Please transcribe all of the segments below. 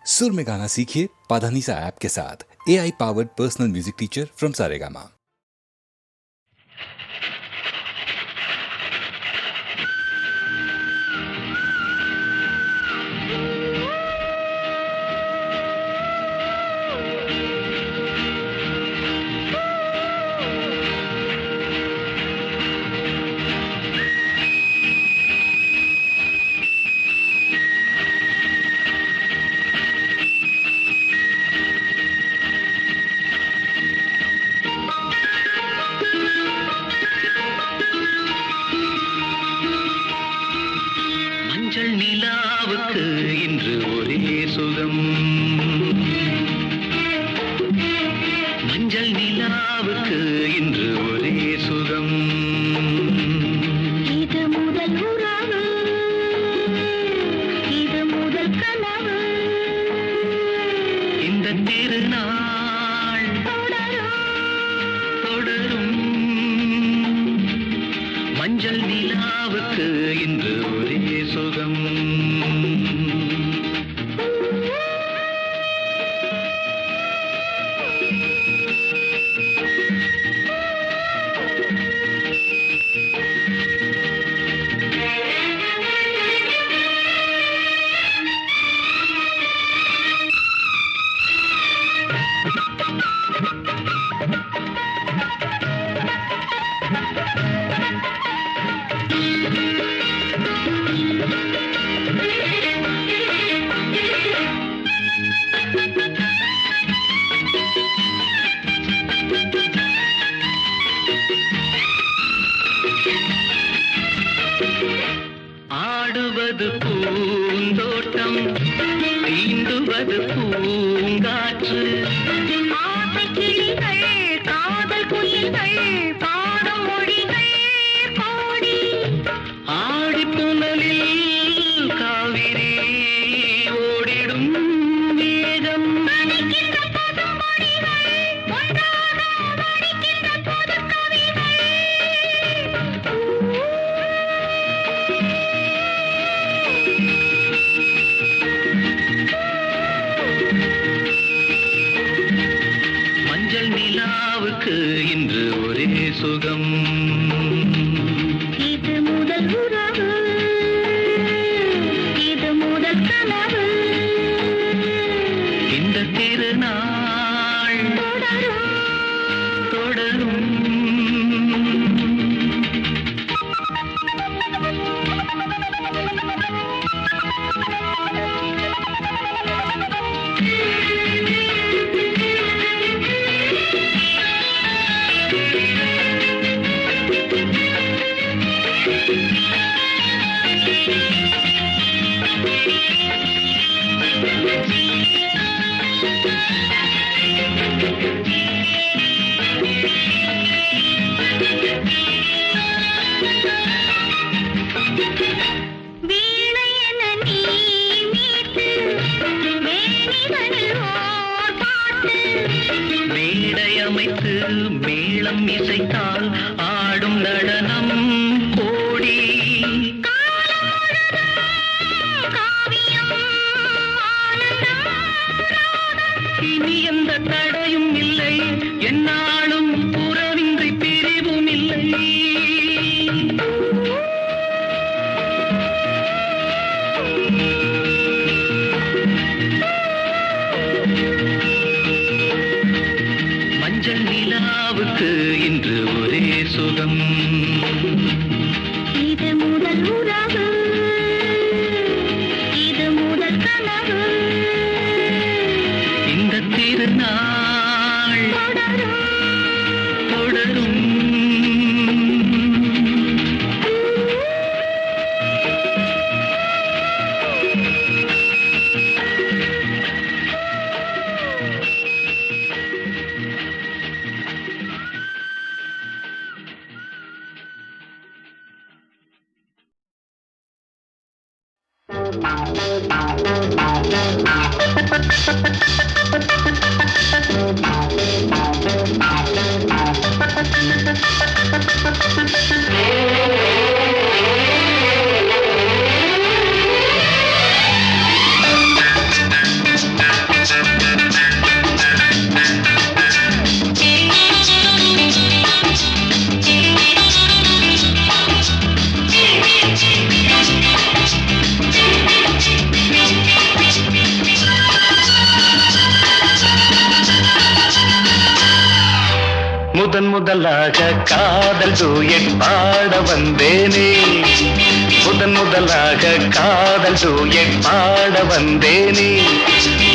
सुर में गाना सीखिए पाधानीसा ऐप के साथ। AI powered personal music teacher from Saregama. மஞ்சள் நிலாவுக்கு இன்று ஒரே சுகம். மஞ்சள் நிலாவுக்கு இன்று ஒரே சுகம். இது முதல் உறவு, இது முதல் கனவு. இந்த திருநாள் தொடரும். மஞ்சள் நிலாவுக்கு இன்று ஒரே சுகம். ஆடுவது பூந்தோட்டம், தீண்டுவது பூங்காற்று. ஆசைக் கிளிகள், காதல் குயில்கள், பாடும் மொழிகள் கோடி. ஆடிப்புணலில் காவிரி ஓடிடும் வேகம். நனைக்கின்ற பசும்பொடிகள், ஒன்றாக வடிக்கின்ற புதுக் கவிகள். மஞ்சள் நிலாவுக்கு இன்று ஒரே சுகம். இது முதல் உறவு, இது முதல் கனவு. இந்த திருநாள் தொடரும். வீணை என நீ மீட்டு, மேனிகளில் ஓர் பாட்டு. மேடை அமைத்து மேளம் இசைத்தால் ஆடும் நடனம் கோடி. காவியம், ஆனந்தம், இனி எந்த தடையும் இல்லை, என்னாலும் உறவின்றி பிரிவும் இல்லை. மஞ்சள் நிலாவுக்கு இன்று ஒரே சுகம். இது முதல் உறவு, இது முதல் கனவு. இந்த திருநாள் தொடரும். முதன் முதலாக காதல் டூயட் பாட வந்தேனே முதன் முதலாக காதல் டூயட் பாட வந்தேனே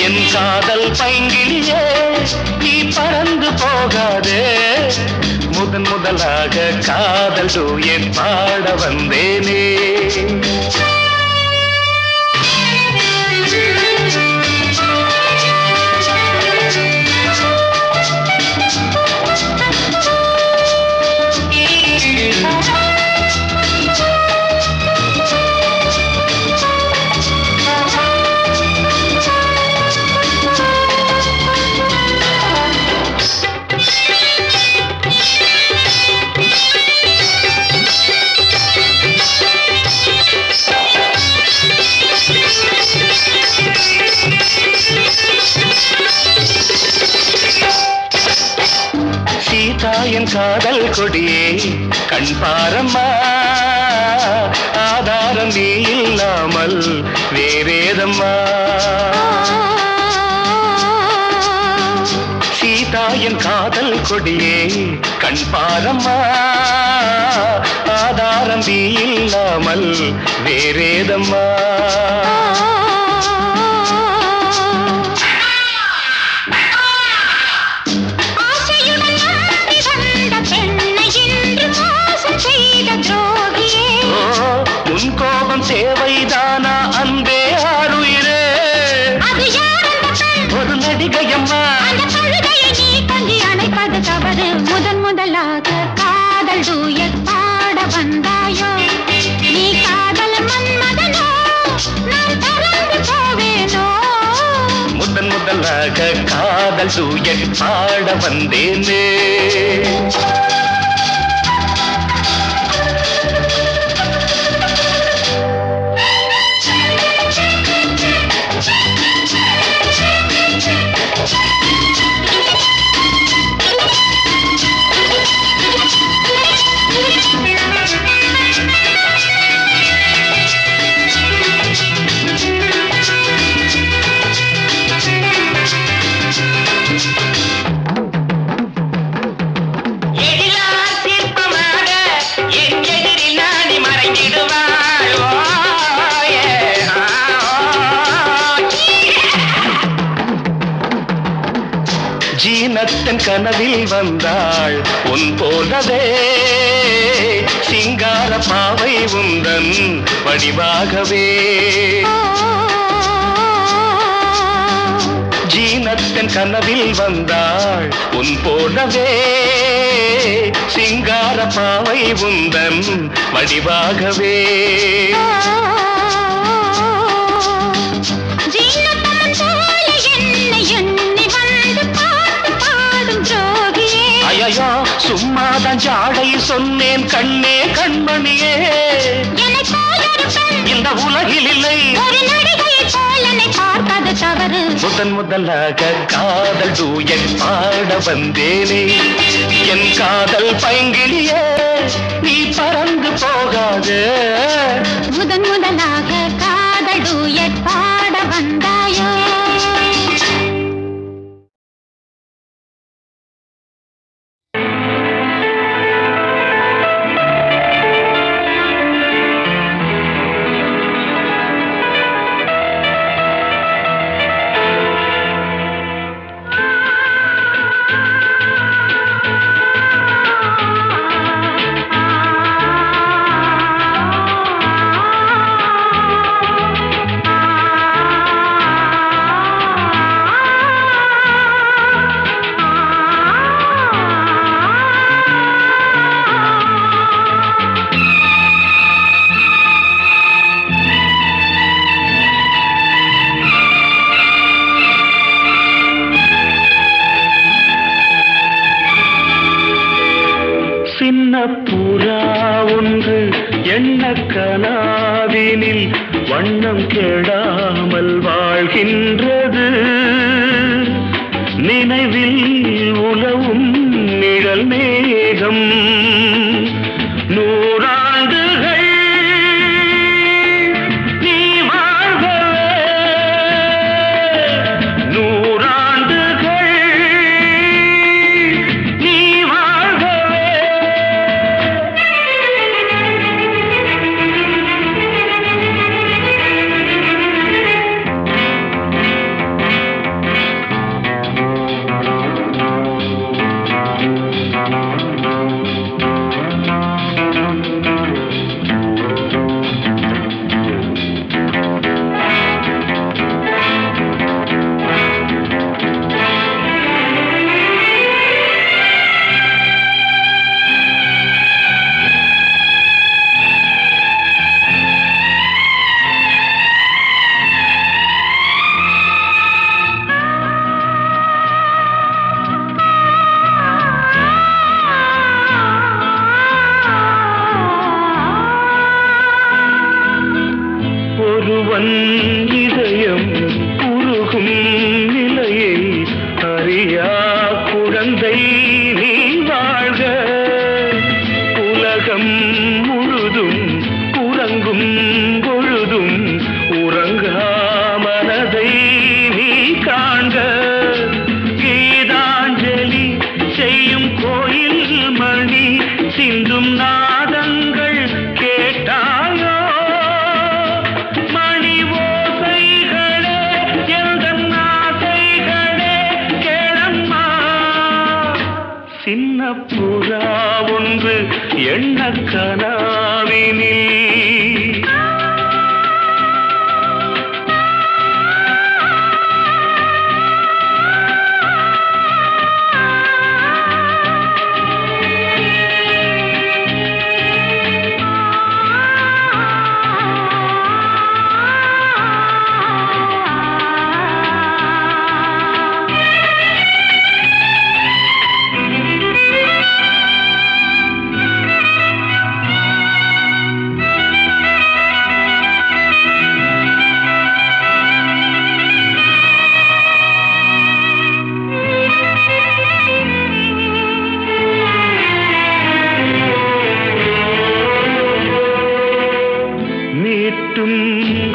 என் காதல் பைங்கிலியே நீ பறந்து போகாதே முதன் முதலாக காதல் டூயட் பாட வந்தேனே என் காதல் கொடியே கண் பாரம்மா ஆதாரம் நீ இல்லாமல் வேறேதம்மா சீதா என் காதல் கொடியே கண் பாரம்மா ஆதாரம் நீ இல்லாமல் வேறேதம்மா உன் கோபம் தேவைதானா அன்பே ஆறுயிரே ஒரு நடிகையம்மா அணைப்பது தவறு முதன் முதலாக காதல் டூயட் பாட வந்தாயோ நீ காதல் மன்மதனோ நான் பறந்து போவேனோ முதன் முதலாக காதல் டூயட் பாட வந்தேனே ஜீனத்தன் கனவில் வந்தாள் உன் போலவே சிங்கார பாவை உந்தன் வடிவாகவே ஜீனத்தன் கனவில் வந்தாள் உன் போலவே சிங்கார பாவை உந்தன் வடிவாகவே ஐயோ சும்மாதான் ஜாடை சொன்னேன் கண்ணே கண்மணியே இந்த உலகில் இல்லை பார்ப்பது தவறு முதன் முதலாக காதல் டூயட் பாட வந்தேனே என் காதல் பைங்கிலியே நீ பறந்து போகாது முதன் முதலாக காதல் டூயட் பாட வந்தாயோ புறா ஒன்று எண்ண கனாவினில் வண்ணம் கெடாமல் வாழ்கின்றது நினைவில் உலவும் நிழல் மேகம் நூறாண்டுகள் நீ வாழ்கவே நூறாண்டுகள் நீ வாழ்கவே சின்ன புறா ஒன்று எண்ண கனாவினில்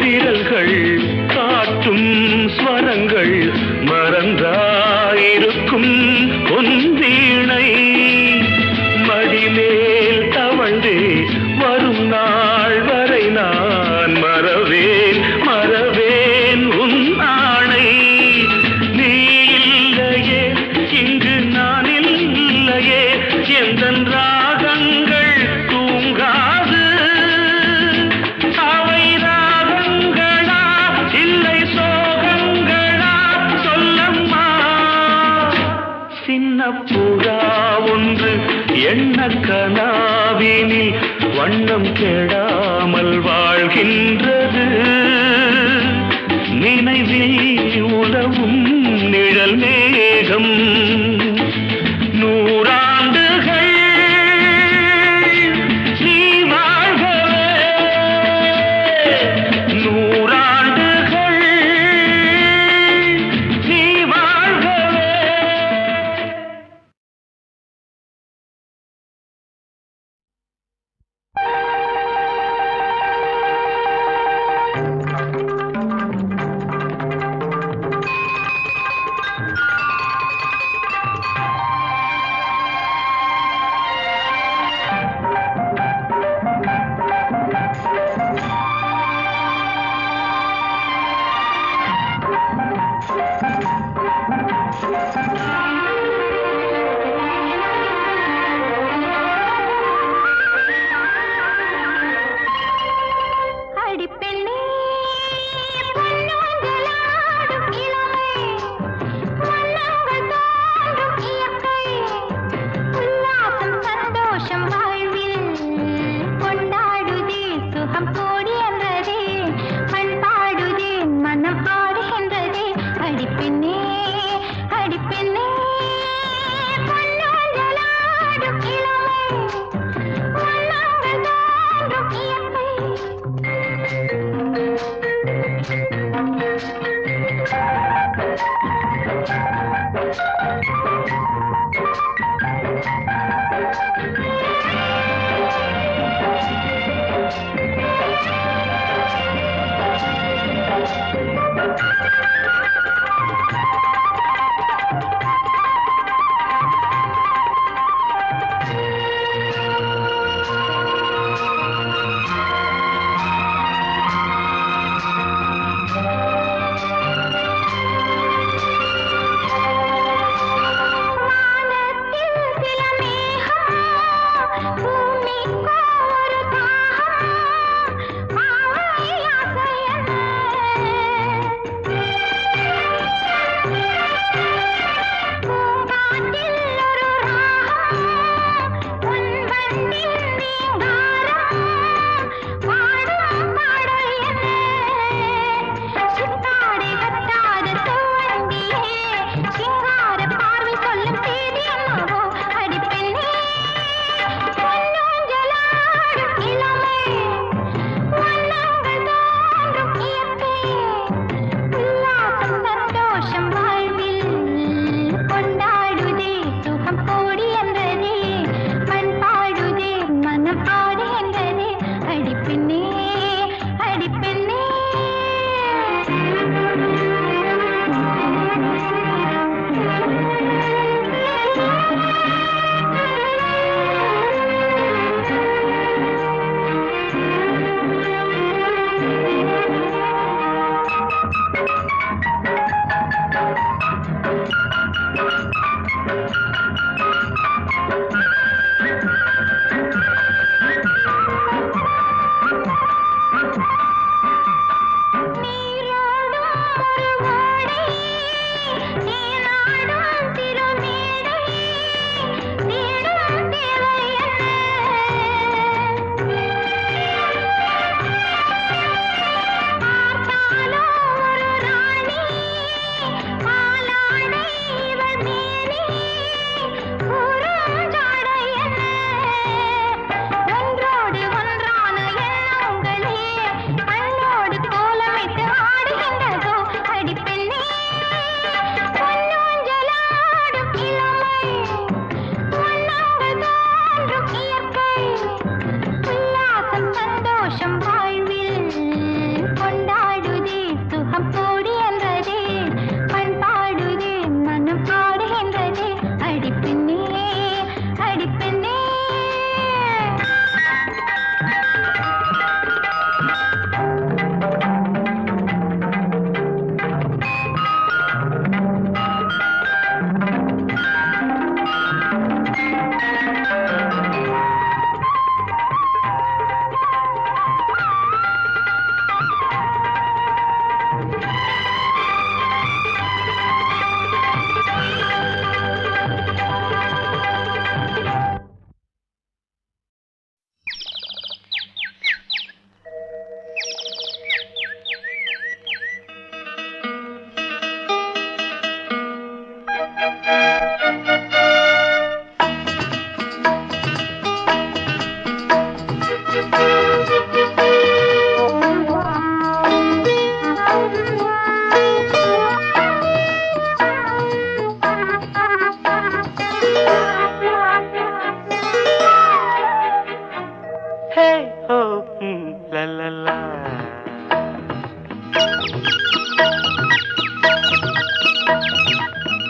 விரல்கள் காட்டும் ஸ்வரங்கள் மறந்தாயிருக்கும் பொன்வீணை மடிமேல் தவழ்ந்தே வரும் நாள் வரை நான் மறவேன் உன் ஆணை நீ இல்லையே இங்கு நான் இல்லையே எந்தன் ராகங்கள் தூங்காது புறா ஒன்று எண்ண கனாவினில் வண்ணம் கெடாமல் வாழ்கின்றது நினைவில் உலவும் நிழல் மேகம் நூறாண்டுகள் நீ வாழ்கவே நூறாண்டுகள் நீ வாழ்கவே.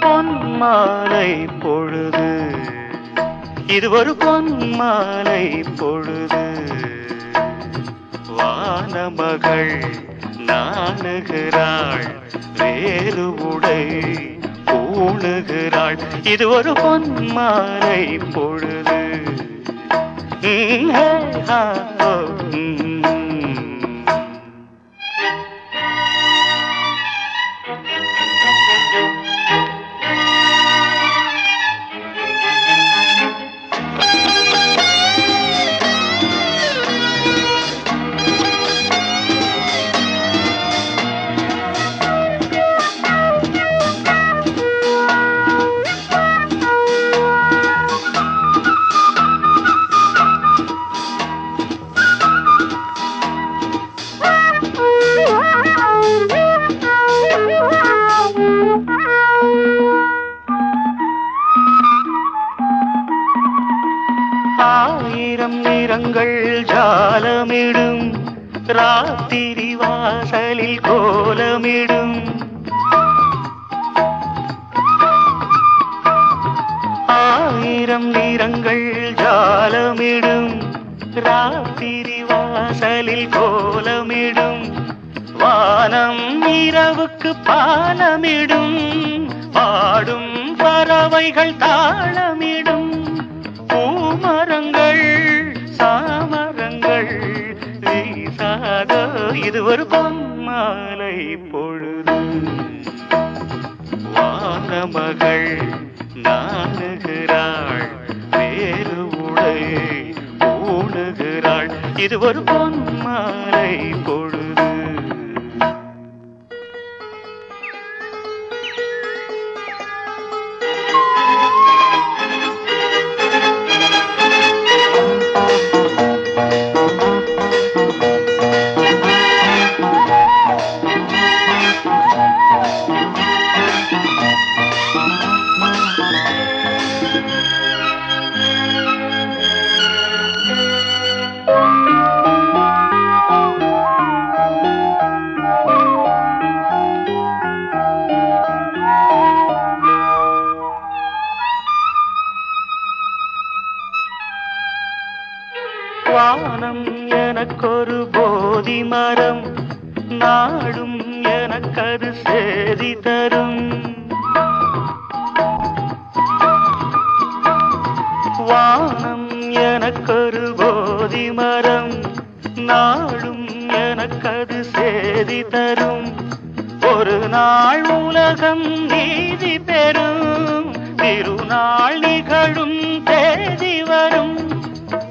பொன்மாலை பொழுது, இது ஒரு பொன்மாலை பொழுது. வானமகள் நாணுகிறாள், வேறு உடை பூணுகிறாள். இது ஒரு பொன்மாலை பொழுது. ஹே, ஹா, ஓ, ஆயிரம் நிறங்கள் ஜாலமிடும், ராத்திரி வாசலில் கோலமிடும். ஆயிரம் நிறங்கள் ஜாலமிடும், ராத்திரி வாசலில் கோலமிடும். வானம் இரவுக்கு பாலமிடும், பாடும் பறவைகள் தாளமிடும். பூமரங்கள் சாமரங்கள் வீசாத, இது ஒரு பொன்மாலை பொழுது. வானமகள் நாணுகிறாள், வேறு உடை பூணுகிறாள். இது ஒரு பொன்மாலை பொழுது. வானம் எனக்கொரு போதி மரம், நாடும் எனக்கது சேதி தரும். வானம் எனக்கொரு போதி மரம், நாடும் எனக்கது சேதி தரும். ஒரு நாள் உலகம் நீதி பெறும், திருநாள் நிகழும் தேதி வரும்.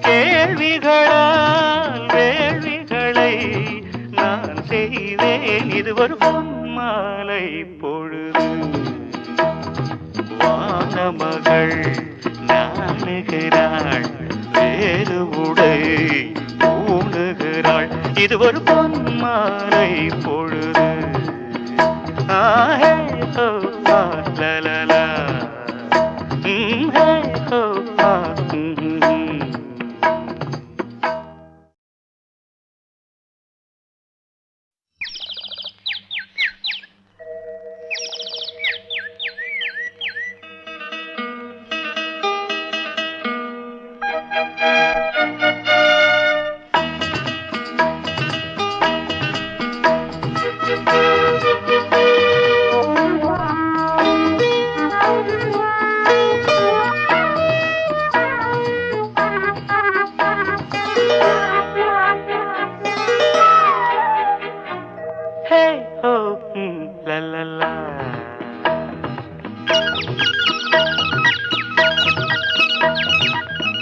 கேள்விகளால் வேள்விகளை நான் செய்வேன், இது ஒரு பொன்மாலை பொழுது. வானமகள் நாணுகிறாள், வேறு உடை பூணுகிறாள். இது ஒரு பொன்மாலை பொழுது. ஆஹே ஓ லலலா, ஹே ஓ ஆ.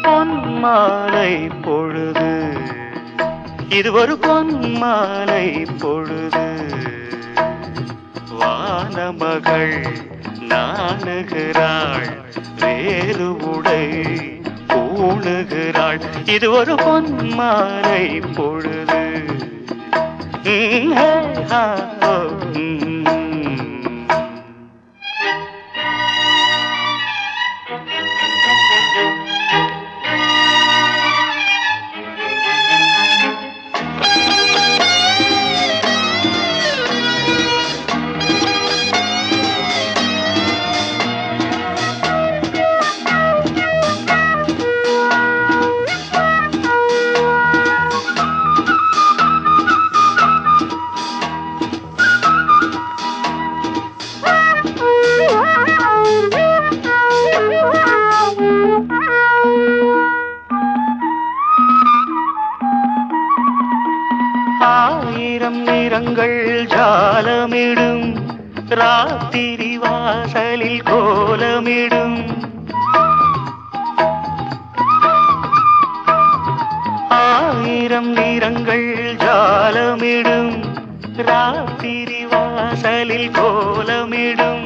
பொன்மாலை பொழுது, இது ஒரு பொன்மாலை பொழுது. வானமகள் நாணுகிறாள், வேறு உடை பூணுகிறாள். இது ஒரு பொன்மாலை பொழுது. ஹே, ஹா, ஓ, ராத்திரி வாசலில் கோலமிடும் ஆயிரம் நிறங்கள் ஜாலமிடும் ராத்திரி வாசலில் கோலமிடும்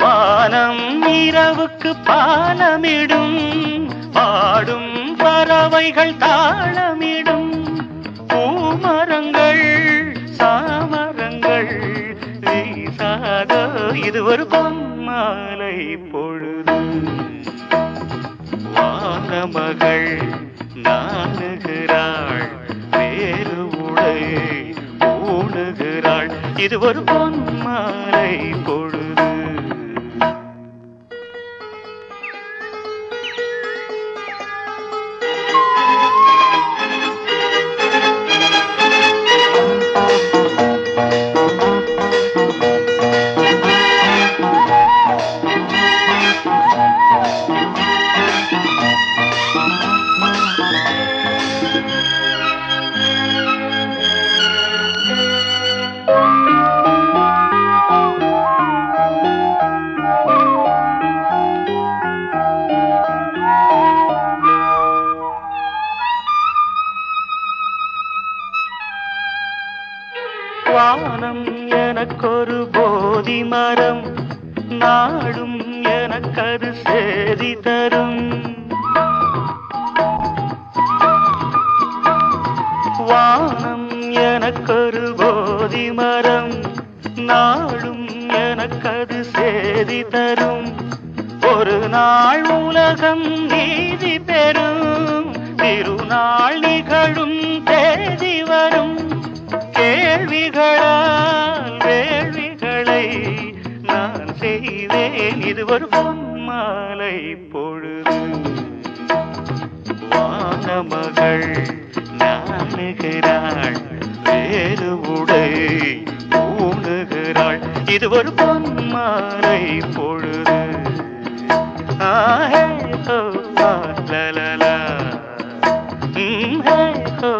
வானம் இரவுக்கு பாலமிடும் பாடும் பறவைகள் தாளமிடும் பூமரங்கள் சாமரங்கள் வீசாத இது ஒரு பொன்மாலை பொழுது வானமகள் நாணுகிறாள் வேறு உடை ஊணுகிறாள் இது ஒரு பொன்மாலை பொழுது வானம் எனக்கொரு போதி மரம் நாடும் எனக்கது சேதி தரும் வானம் எனக்கொரு போதி மரம் நாடும் எனக்கது சேதி தரும் ஒரு நாள் உலகம் நீதி பெறும் திருநாள் நிகழும் தேதி வரும் கேள்விகளால் வேள்விகளை நான் செய்வேன் இது ஒரு பொன்மாலை பொழுது வானமகள் நாணுகிறாள் வேறு உடை ஊணுகிறாள் இது ஒரு பொன்மாலை பொழுது ஆஹே ஹோ லலலா ஹே ஹோ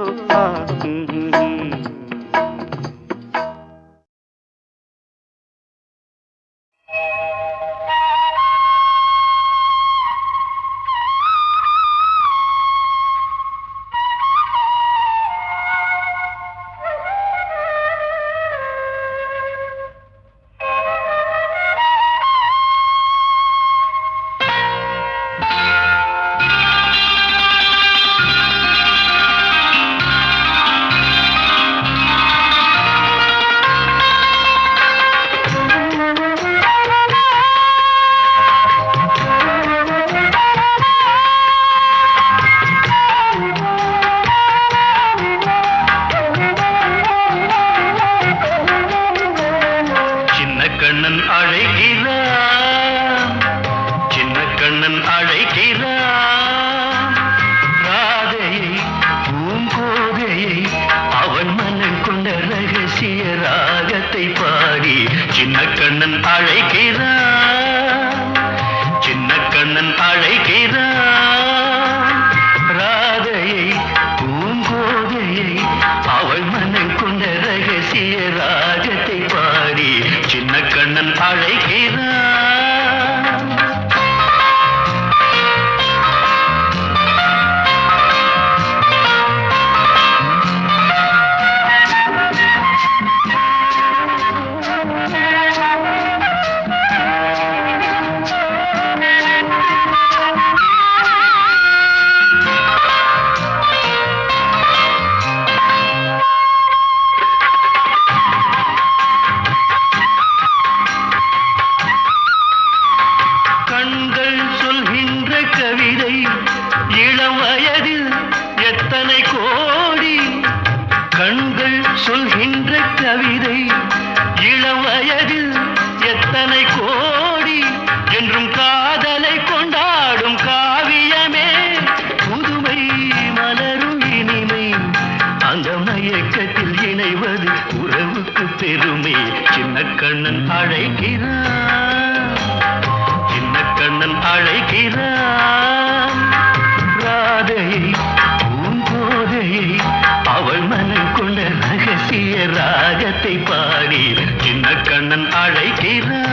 அவள் மனம் கொண்ட ரகசிய ராகத்தை பாடி சின்ன கண்ணன் அழை அழைக்கிறான்.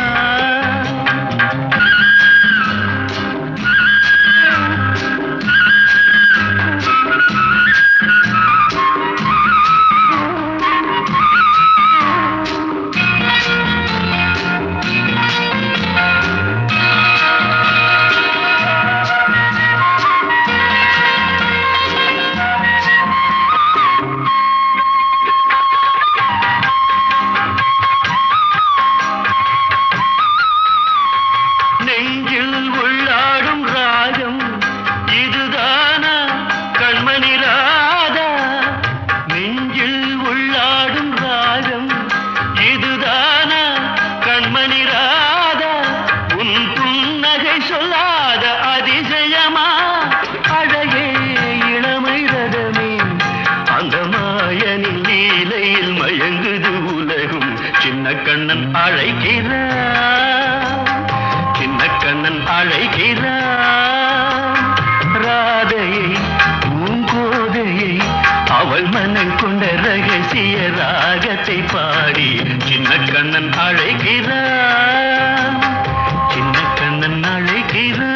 நெஞ்சில் உள்ளாடும் ராகம் இதுதானா கண்மணி ராதா? நெஞ்சில் உள்ளாடும் ராகம் இதுதானா கண்மணி ராதா? உன் புன்னகை சொல்லாத அதிசயமா? அழகே இளமை ரதமே, அந்த மாயனின் லீலையில் மயங்குது உலகும். சின்ன கண்ணன் அழைக்கிறான், சின்ன கண்ணன் அழைக்கிறான். ராதையை பூங்கோதையை அவள் மனம் கொண்ட ரகசிய ராகத்தை பாடி சின்ன கண்ணன் அழைக்கிறான், சின்ன கண்ணன் அழைக்கிறான்.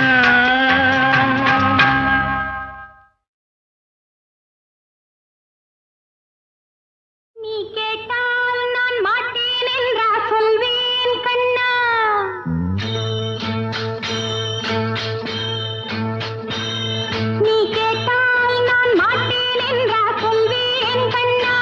நீ கேட்டால் நான் மாட்டேன் என்றா சொல்வேன் கண்ணா. நீ கேட்டால் நான் மாட்டேன் என்றா சொல்வேன் கண்ணா.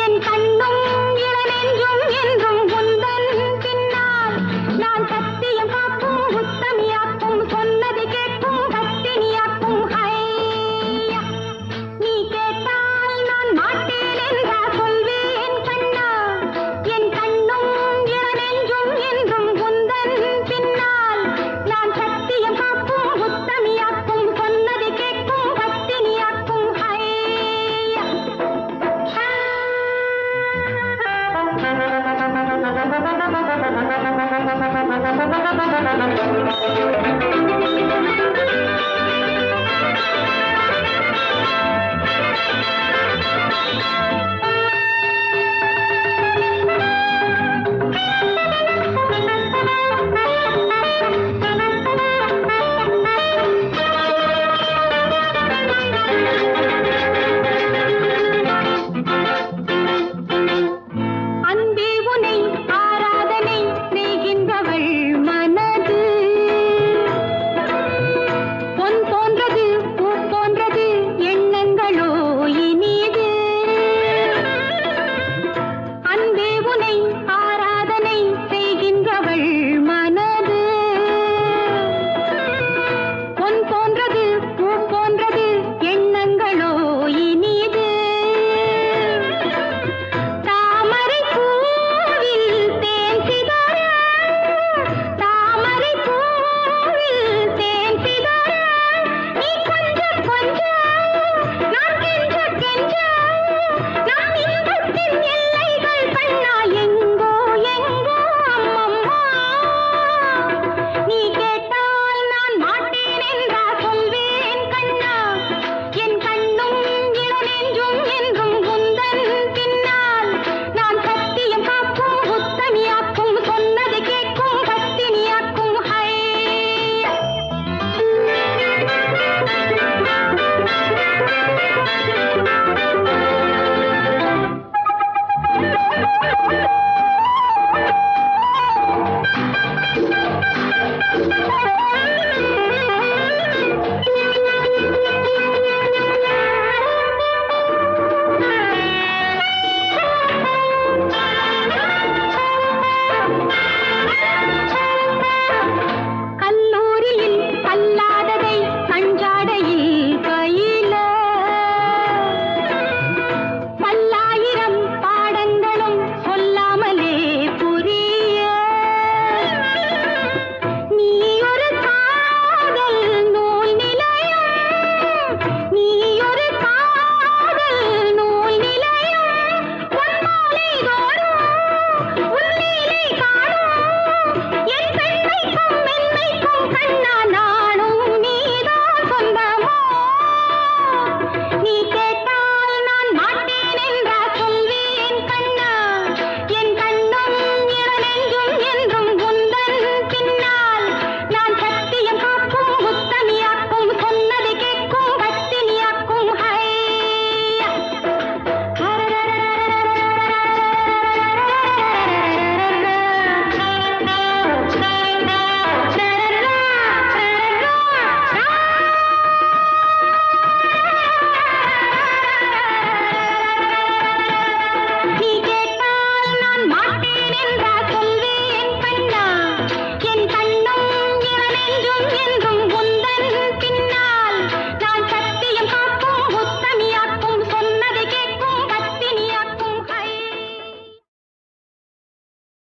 என் கண்ணும் இளநெஞ்சும் என்றும் உந்தன் பின்னால். நான் சத்தியம் காக்கும் உத்தமியாக்கும், சொன்னதை கேட்கும் பத்தினியாக்கும். ஹையா, நீ கேட்டால் நான் மாட்டேன் என்றா சொல்வேன் கண்ணா. என் கண்ணும் இளநெஞ்சும் என்றும் உந்தன் பின்னால். நான் சத்தியம் காக்கும் உத்தமியாக்கும், சொன்னதை கேட்கும் பத்தினியாக்கும். ஹையா